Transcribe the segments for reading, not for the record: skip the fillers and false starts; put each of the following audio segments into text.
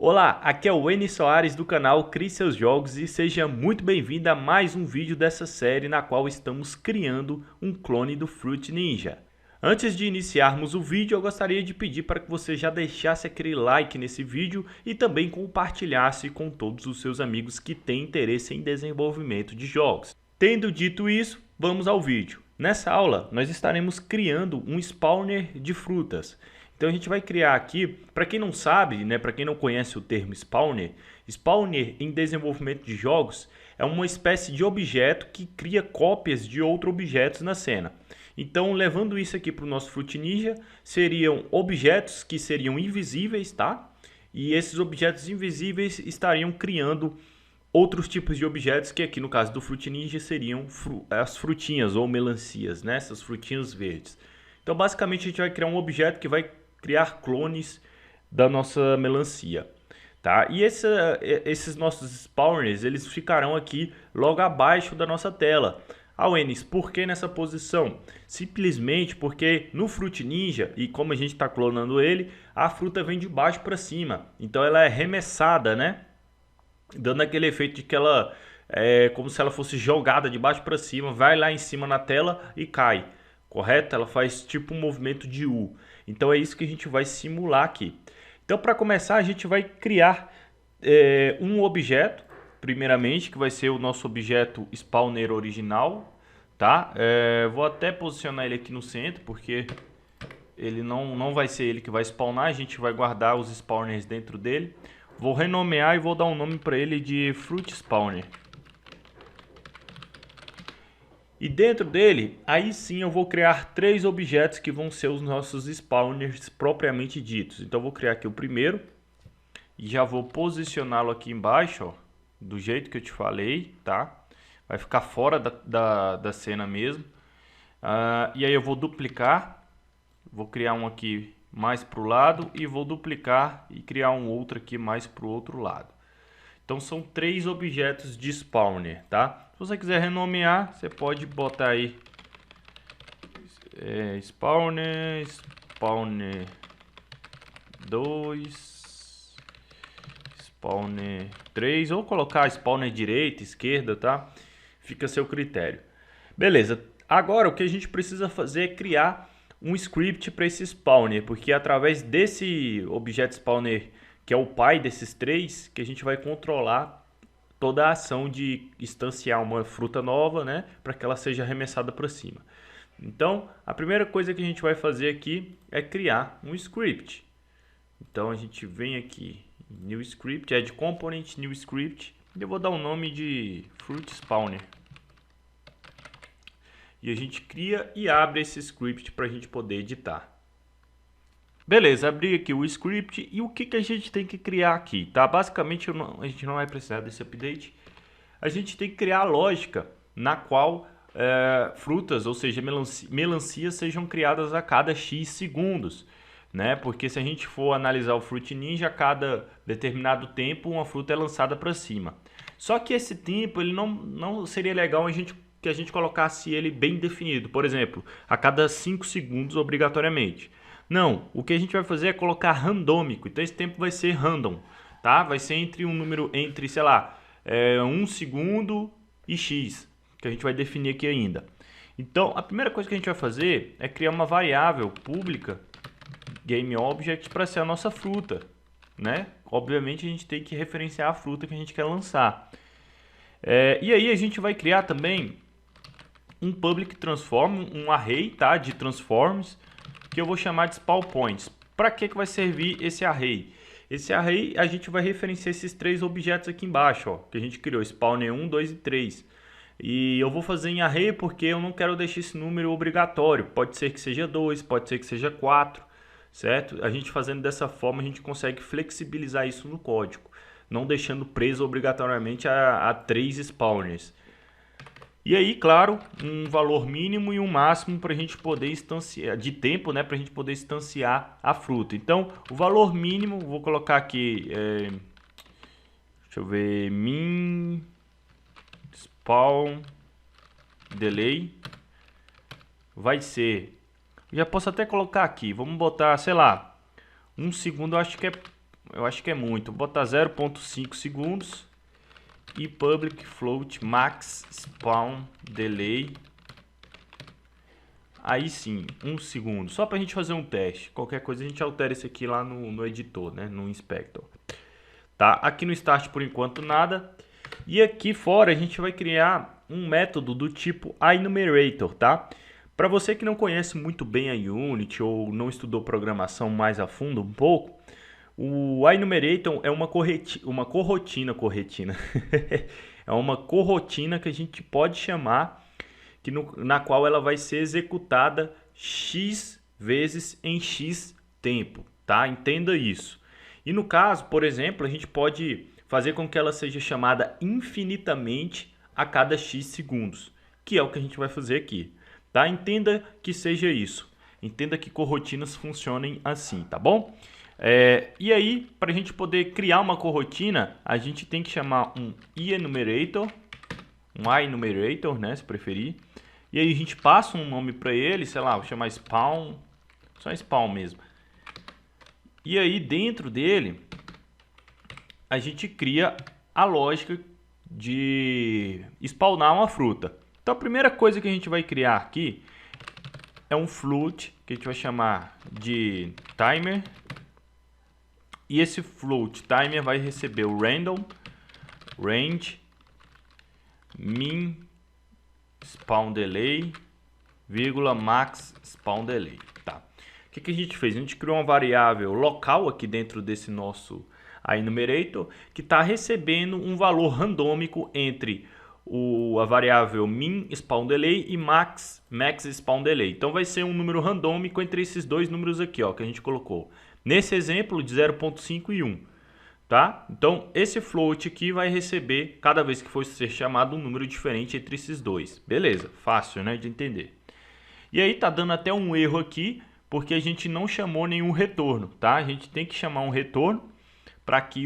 Olá, aqui é o Eni Soares do canal Crie Seus Jogos e seja muito bem-vindo a mais um vídeo dessa série na qual estamos criando um clone do Fruit Ninja. Antes de iniciarmos o vídeo, eu gostaria de pedir para que você já deixasse aquele like nesse vídeo e também compartilhasse com todos os seus amigos que têm interesse em desenvolvimento de jogos. Tendo dito isso, vamos ao vídeo. Nessa aula, nós estaremos criando um spawner de frutas. Então a gente vai criar aqui, para quem não sabe, né, para quem não conhece o termo spawner, spawner em desenvolvimento de jogos é uma espécie de objeto que cria cópias de outros objetos na cena. Então, levando isso aqui para o nosso Fruit Ninja, seriam objetos que seriam invisíveis, tá? E esses objetos invisíveis estariam criando outros tipos de objetos que aqui no caso do Fruit Ninja seriam as frutinhas ou melancias, né? Essas frutinhas verdes. Então, basicamente, a gente vai criar um objeto que vai criar clones da nossa melancia, tá? E esses nossos spawners, eles ficarão aqui logo abaixo da nossa tela. Enis, por que nessa posição? Simplesmente porque no Fruit Ninja, e como a gente está clonando ele, a fruta vem de baixo para cima. Então ela é arremessada, né? Dando aquele efeito de que ela é como se ela fosse jogada de baixo para cima, vai lá em cima na tela e cai. Correto? Ela faz tipo um movimento de U. Então é isso que a gente vai simular aqui. Então para começar a gente vai criar um objeto, primeiramente, que vai ser o nosso objeto spawner original. Tá? Vou até posicionar ele aqui no centro, porque ele não vai ser ele que vai spawnar, a gente vai guardar os spawners dentro dele. Vou renomear e vou dar um nome para ele de Fruit Spawner. E dentro dele, aí sim eu vou criar três objetos que vão ser os nossos spawners propriamente ditos. Então eu vou criar aqui o primeiro e já vou posicioná-lo aqui embaixo, ó, do jeito que eu te falei, tá? Vai ficar fora da cena mesmo. E aí eu vou duplicar, vou criar um aqui mais para o lado e vou duplicar e criar um outro aqui mais para o outro lado. Então são três objetos de spawner, tá? Se você quiser renomear, você pode botar aí spawner 2, spawner 3, ou colocar spawner direita, esquerda, tá? Fica a seu critério. Beleza, agora o que a gente precisa fazer é criar um script para esse spawner, porque é através desse objeto spawner, que é o pai desses três, que a gente vai controlar toda a ação de instanciar uma fruta nova, né, para que ela seja arremessada para cima. Então, a primeira coisa que a gente vai fazer aqui é criar um script. Então, a gente vem aqui, New Script, Add Component, New Script, e eu vou dar um nome de Fruit Spawner. E a gente cria e abre esse script para a gente poder editar. Beleza, abri aqui o script e o que a gente tem que criar aqui, tá? Basicamente a gente não vai precisar desse update. A gente tem que criar a lógica na qual frutas, ou seja, melancias sejam criadas a cada X segundos, né? Porque se a gente for analisar o Fruit Ninja, a cada determinado tempo uma fruta é lançada para cima. Só que esse tempo ele não seria legal que a gente colocasse ele bem definido, por exemplo, a cada 5 segundos obrigatoriamente. Não, o que a gente vai fazer é colocar randômico, então esse tempo vai ser random, tá? Vai ser entre um número, sei lá, 1 segundo e X, que a gente vai definir aqui ainda. Então, a primeira coisa que a gente vai fazer é criar uma variável pública, GameObject, para ser a nossa fruta, né? Obviamente a gente tem que referenciar a fruta que a gente quer lançar. E aí a gente vai criar também um public transform, um array, tá, de transforms, que eu vou chamar de spawn points. Para que vai servir esse array? Esse array a gente vai referenciar esses três objetos aqui embaixo, ó, que a gente criou, spawner 1, 2 e 3. E eu vou fazer em array porque eu não quero deixar esse número obrigatório. Pode ser que seja 2, pode ser que seja 4, certo? A gente fazendo dessa forma a gente consegue flexibilizar isso no código, não deixando preso obrigatoriamente a 3 spawners. E aí, claro, um valor mínimo e um máximo para a gente poder instanciar, de tempo, né, para a gente poder instanciar a fruta. Então, o valor mínimo, vou colocar aqui, deixa eu ver, min spawn delay, vai ser, já posso até colocar aqui, vamos botar, sei lá, 1 segundo, eu acho que eu acho que é muito, vou botar 0.5 segundos e public float max spawn delay, aí sim, 1 segundo, só para a gente fazer um teste. Qualquer coisa a gente altera isso aqui lá no editor, né, no inspector. Tá? Aqui no start por enquanto nada. E aqui fora a gente vai criar um método do tipo enumerator, tá? Para você que não conhece muito bem a Unity ou não estudou programação mais a fundo um pouco, o enumerator é uma corrotina é uma corrotina que a gente pode chamar na qual ela vai ser executada x vezes em x tempo, tá? Entenda isso. E no caso, por exemplo, a gente pode fazer com que ela seja chamada infinitamente a cada x segundos, que é o que a gente vai fazer aqui, tá? Entenda que seja isso. Entenda que corrotinas funcionem assim, tá bom? E aí, para a gente poder criar uma corrotina, a gente tem que chamar um enumerator, né, se preferir. E aí a gente passa um nome para ele, sei lá, vou chamar spawn, só spawn mesmo. E aí dentro dele a gente cria a lógica de spawnar uma fruta. Então a primeira coisa que a gente vai criar aqui é um float que a gente vai chamar de timer. E esse float timer vai receber o random, range, min, spawn delay, vírgula, max spawn delay. Tá. O que a gente fez? A gente criou uma variável local aqui dentro desse nosso enumerator que está recebendo um valor randômico entre a variável min spawn delay e max spawn delay. Então vai ser um número randômico entre esses dois números aqui, ó, que a gente colocou. Nesse exemplo de 0.5 e 1. Tá? Então esse float aqui vai receber, cada vez que for ser chamado, um número diferente entre esses dois. Beleza, fácil, né, de entender. E aí tá dando até um erro aqui, porque a gente não chamou nenhum retorno, tá? A gente tem que chamar um retorno para que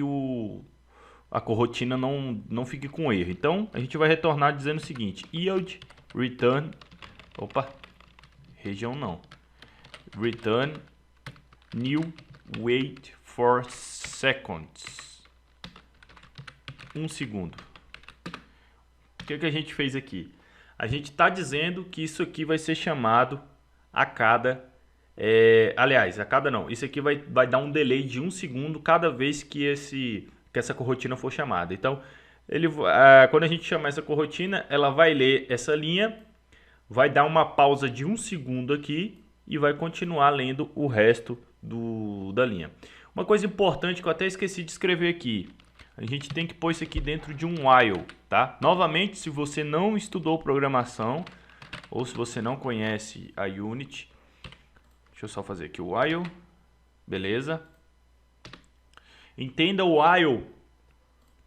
a corrotina não fique com erro. Então a gente vai retornar dizendo o seguinte: yield return, região não, return new wait for seconds, 1 segundo. O que a gente fez aqui? A gente está dizendo que isso aqui vai ser chamado a cada... aliás, a cada não. Isso aqui vai dar um delay de 1 segundo cada vez que essa corrotina for chamada. Então, quando a gente chamar essa corrotina, ela vai ler essa linha, vai dar uma pausa de 1 segundo aqui e vai continuar lendo o resto da linha. Uma coisa importante que eu até esqueci de escrever aqui. A gente tem que pôr isso aqui dentro de um while, tá? Novamente, se você não estudou programação ou se você não conhece a Unity, deixa eu só fazer aqui o while, beleza? Entenda o while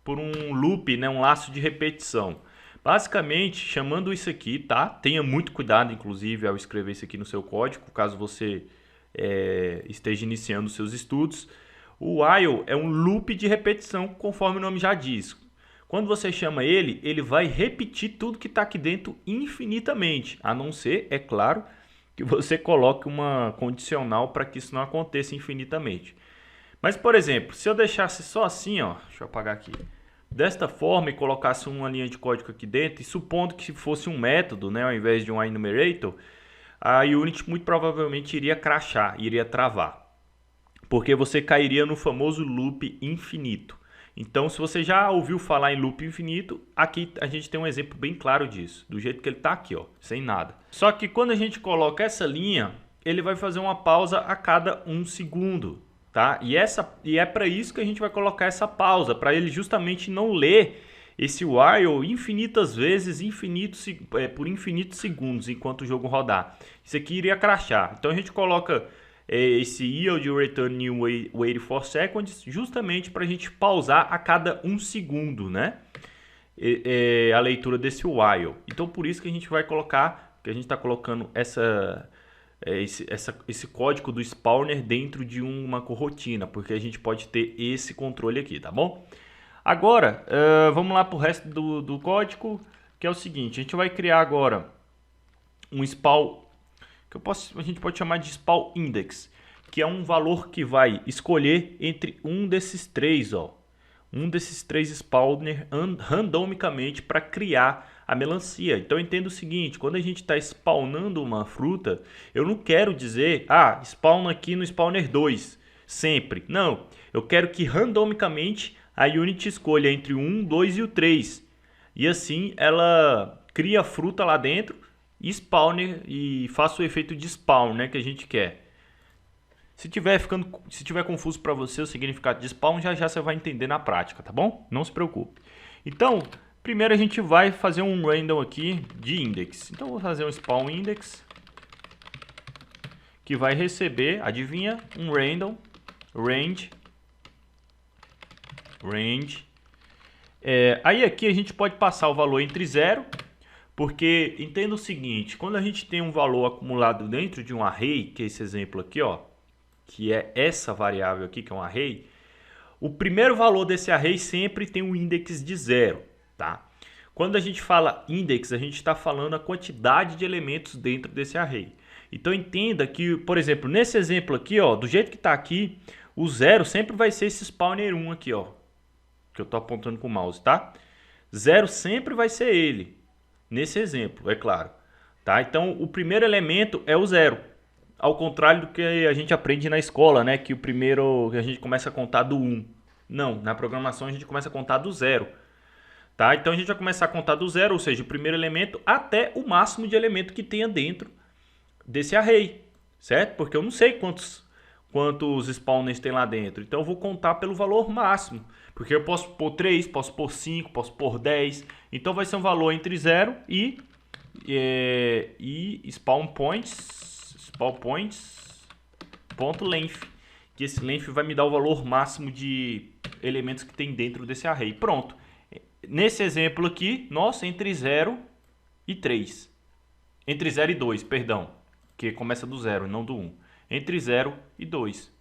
por um loop, né? Um laço de repetição. Basicamente, chamando isso aqui, tá? Tenha muito cuidado, inclusive, ao escrever isso aqui no seu código, caso você esteja iniciando seus estudos. O while é um loop de repetição, conforme o nome já diz. Quando você chama ele, ele vai repetir tudo que está aqui dentro infinitamente, a não ser, é claro, que você coloque uma condicional para que isso não aconteça infinitamente. Mas, por exemplo, se eu deixasse só assim, ó, deixa eu apagar aqui, desta forma e colocasse uma linha de código aqui dentro, e supondo que fosse um método, né, ao invés de um enumerator, a Unity muito provavelmente iria crashar, iria travar. Porque você cairia no famoso loop infinito. Então, se você já ouviu falar em loop infinito, aqui a gente tem um exemplo bem claro disso, do jeito que ele está aqui, ó, sem nada. Só que quando a gente coloca essa linha, ele vai fazer uma pausa a cada 1 segundo, tá? E é para isso que a gente vai colocar essa pausa, para ele justamente não ler esse while infinitas vezes, por infinitos segundos, enquanto o jogo rodar. Isso aqui iria crashar. Então a gente coloca esse yield return new wait for seconds justamente para a gente pausar a cada 1 segundo, né? A leitura desse while. Então por isso que a gente vai colocar, que a gente está colocando esse código do spawner dentro de uma corrotina, porque a gente pode ter esse controle aqui, tá bom? Agora, vamos lá para o resto do código, que é o seguinte: a gente vai criar agora um spawn, que a gente pode chamar de spawn index, que é um valor que vai escolher entre um desses três, ó. Um desses três spawner randomicamente para criar a melancia. Então entenda o seguinte, quando a gente está spawnando uma fruta, eu não quero dizer, spawna aqui no spawner 2, sempre. Não, eu quero que randomicamente a Unity escolha entre o 1, 2 e o 3. E assim ela cria a fruta lá dentro e spawner e faça o efeito de spawn, né, que a gente quer. Se tiver confuso para você o significado de spawn, já você vai entender na prática, tá bom? Não se preocupe. Então, primeiro a gente vai fazer um random aqui de index. Então, vou fazer um spawn index que vai receber, adivinha, um random range. Aí aqui a gente pode passar o valor entre 0, porque entenda o seguinte, quando a gente tem um valor acumulado dentro de um array, que é esse exemplo aqui, ó, que é essa variável aqui, que é um array, o primeiro valor desse array sempre tem um index de 0, tá? Quando a gente fala index, a gente está falando a quantidade de elementos dentro desse array. Então entenda que, por exemplo, nesse exemplo aqui, ó, do jeito que está aqui, o 0 sempre vai ser esse spawner 1 aqui, ó, que eu estou apontando com o mouse, tá? 0 sempre vai ser ele, nesse exemplo, é claro. Tá? Então o primeiro elemento é o 0. Ao contrário do que a gente aprende na escola, né? Que o primeiro a gente começa a contar do 1. Não, na programação a gente começa a contar do 0. Tá? Então a gente vai começar a contar do 0, ou seja, o primeiro elemento até o máximo de elemento que tenha dentro desse array, certo? Porque eu não sei quantos spawners tem lá dentro. Então eu vou contar pelo valor máximo. Porque eu posso pôr 3, posso pôr 5, posso pôr 10. Então vai ser um valor entre 0 e spawn points.length, que esse length vai me dar o valor máximo de elementos que tem dentro desse array. Pronto. Nesse exemplo aqui, nossa, entre 0 e 3. Entre 0 e 2, perdão, que começa do 0, não do 1. Entre 0 e 2,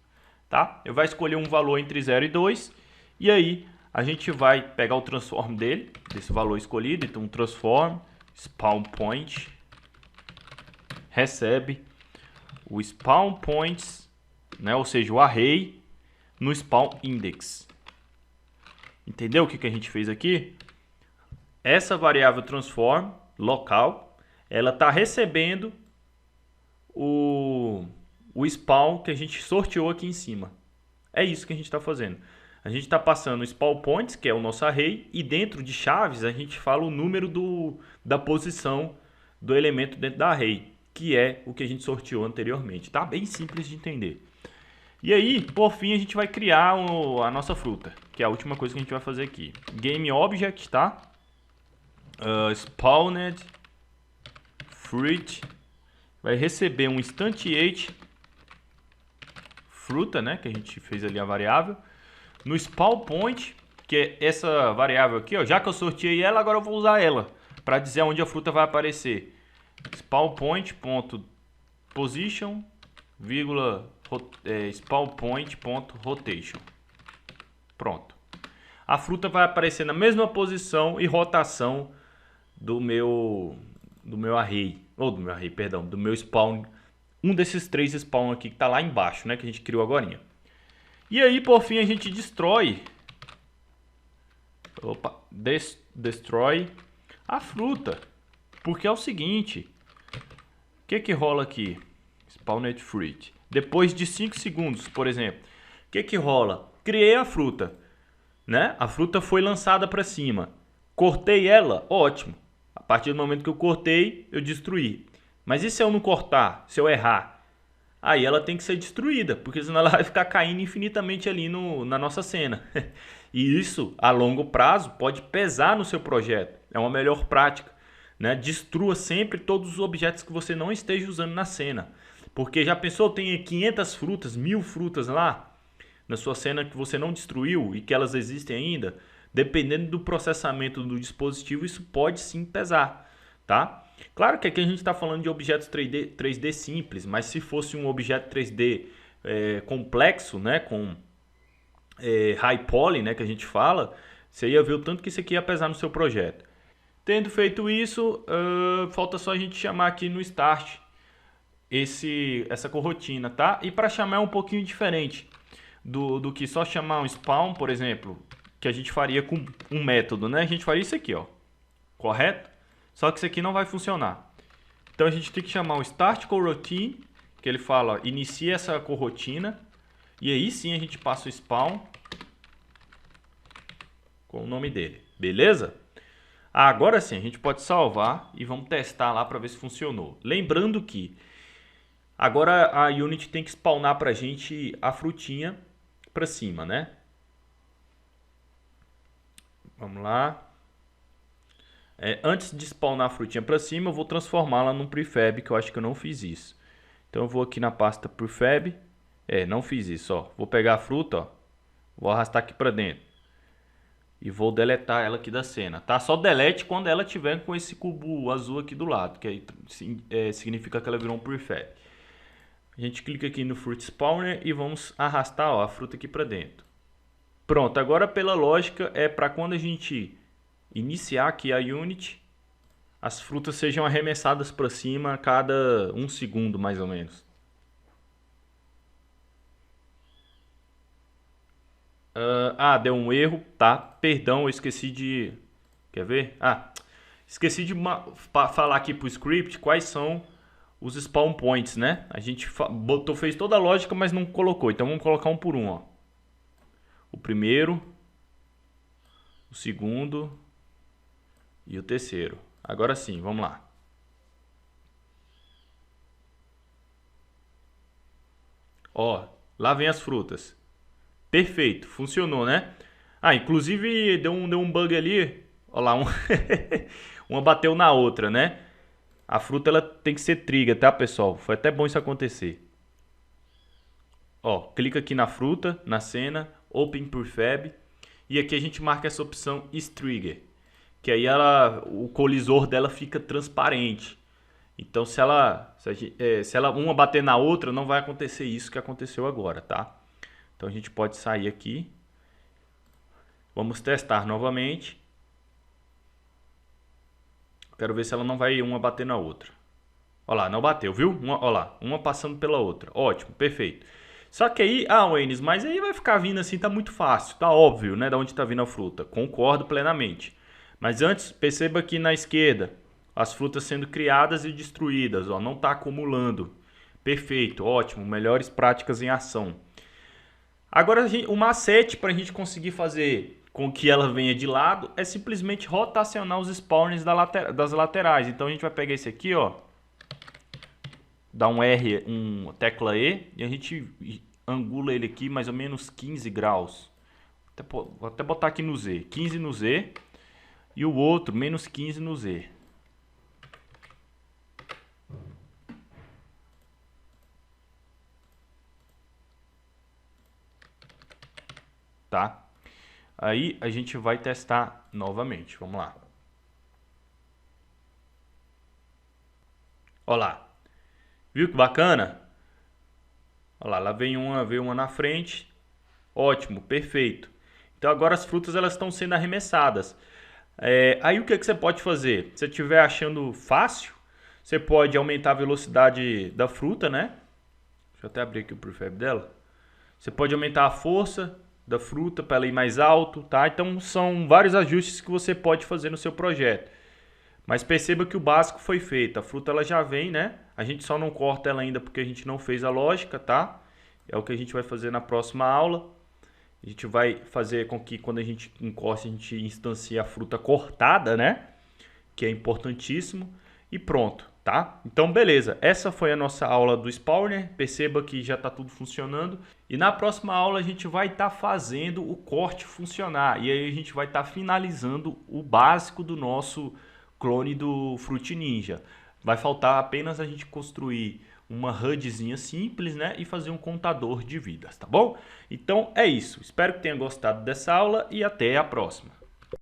tá? Eu vou escolher um valor entre 0 e 2 e aí a gente vai pegar o transform dele, desse valor escolhido. Então transform spawn point recebe o spawn points, né, ou seja, o array no spawn index. Entendeu o que a gente fez aqui? Essa variável transform local, ela está recebendo o spawn que a gente sorteou aqui em cima. É isso que a gente está fazendo. A gente está passando o spawn points, que é o nosso array, e dentro de chaves a gente fala o número da posição do elemento dentro da array, que é o que a gente sorteou anteriormente. Tá bem simples de entender. E aí, por fim, a gente vai criar a nossa fruta, que é a última coisa que a gente vai fazer aqui. Game Object, tá? Spawned fruit vai receber um instantiate fruta, né, que a gente fez ali a variável. No spawn point, que é essa variável aqui, ó, já que eu sorteei ela, agora eu vou usar ela para dizer onde a fruta vai aparecer. Spawn point.position, spawn point.rotation. Pronto. A fruta vai aparecer na mesma posição e rotação do meu array, perdão, do meu spawn, um desses três spawn aqui que está lá embaixo, né, que a gente criou agorinha. E aí, por fim, a gente destrói a fruta, porque é o seguinte, o que rola aqui? Spawned fruit. Depois de 5 segundos, por exemplo, o que rola? Criei a fruta, né? A fruta foi lançada para cima. Cortei ela, ótimo. A partir do momento que eu cortei, eu destruí. Mas e se eu não cortar? Se eu errar? Aí ela tem que ser destruída, porque senão ela vai ficar caindo infinitamente ali na nossa cena. E isso, a longo prazo, pode pesar no seu projeto. É uma melhor prática, né? Destrua sempre todos os objetos que você não esteja usando na cena. Porque já pensou, tem 500 frutas, 1000 frutas lá na sua cena que você não destruiu e que elas existem ainda? Dependendo do processamento do dispositivo, isso pode sim pesar, tá? Claro que aqui a gente está falando de objetos 3D simples, mas se fosse um objeto 3D complexo, né, com high poly, né, que a gente fala, você ia ver o tanto que isso aqui ia pesar no seu projeto. Tendo feito isso, falta só a gente chamar aqui no start essa corrotina, tá? E para chamar é um pouquinho diferente do que só chamar um spawn, por exemplo, que a gente faria com um método, né? A gente faria isso aqui, ó, correto? Só que isso aqui não vai funcionar. Então a gente tem que chamar o start coroutine, que ele fala, ó, inicia essa corotina, e aí sim a gente passa o spawn com o nome dele, beleza? Agora sim, a gente pode salvar e vamos testar lá para ver se funcionou. Lembrando que agora a Unity tem que spawnar pra gente a frutinha pra cima, né? Vamos lá. Antes de spawnar a frutinha pra cima, eu vou transformá-la num prefab, que eu acho que eu não fiz isso. Então eu vou aqui na pasta prefab. Não fiz isso, ó. Vou pegar a fruta, ó. Vou arrastar aqui pra dentro. E vou deletar ela aqui da cena, tá? Só delete quando ela tiver com esse cubo azul aqui do lado, que aí significa que ela virou um prefab. A gente clica aqui no Fruit Spawner e vamos arrastar, ó, a fruta aqui para dentro. Pronto, agora pela lógica é para quando a gente iniciar aqui a Unity, as frutas sejam arremessadas para cima a cada 1 segundo mais ou menos. Deu um erro, tá? Perdão, eu esqueci de... Quer ver? Esqueci de falar aqui pro script quais são os spawn points, né? A gente fez toda a lógica, mas não colocou. Então vamos colocar um por um, ó. O primeiro, o segundo e o terceiro. Agora sim, vamos lá. Ó, lá vem as frutas. Perfeito, funcionou, né? Inclusive deu um bug ali. Ó lá, uma bateu na outra, né? A fruta ela tem que ser trigger, tá, pessoal? Foi até bom isso acontecer. Ó, clica aqui na fruta, na cena, Open Prefab. E aqui a gente marca essa opção Trigger. Que aí o colisor dela fica transparente. Então se ela uma bater na outra, não vai acontecer isso que aconteceu agora, tá? Então a gente pode sair aqui. Vamos testar novamente. Quero ver se ela não vai uma bater na outra. Olha lá, não bateu, viu? Olha lá, uma passando pela outra. Ótimo, perfeito. Só que aí, Wenis, mas aí vai ficar vindo assim, tá muito fácil. Tá óbvio, né, da onde tá vindo a fruta. Concordo plenamente. Mas antes, perceba aqui na esquerda, as frutas sendo criadas e destruídas, ó, não tá acumulando. Perfeito, ótimo, melhores práticas em ação. Agora, o macete para a gente conseguir fazer com que ela venha de lado é simplesmente rotacionar os spawners das laterais. Então a gente vai pegar esse aqui, ó, dá um R, tecla E, e a gente angula ele aqui mais ou menos 15 graus. Vou até botar aqui no Z, 15 no Z, e o outro menos 15 no Z. Tá? Aí a gente vai testar novamente. Vamos lá. Olha lá. Viu que bacana? Olha lá, veio uma na frente. Ótimo, perfeito. Então agora as frutas elas estão sendo arremessadas. Aí o que você pode fazer? Se você estiver achando fácil, você pode aumentar a velocidade da fruta, né? Deixa eu até abrir aqui o prefab dela. Você pode aumentar a força da fruta para ela ir mais alto, tá? Então são vários ajustes que você pode fazer no seu projeto. Mas perceba que o básico foi feito. A fruta ela já vem, né? A gente só não corta ela ainda porque a gente não fez a lógica, tá? É o que a gente vai fazer na próxima aula. A gente vai fazer com que quando a gente encoste, a gente instancie a fruta cortada, né? Que é importantíssimo. E pronto, tá? Então, beleza. Essa foi a nossa aula do Spawner. Perceba que já está tudo funcionando. E na próxima aula a gente vai estar fazendo o corte funcionar. E aí a gente vai estar finalizando o básico do nosso clone do Fruit Ninja. Vai faltar apenas a gente construir uma HUDzinha simples, né? E fazer um contador de vidas, tá bom? Então é isso. Espero que tenha gostado dessa aula e até a próxima.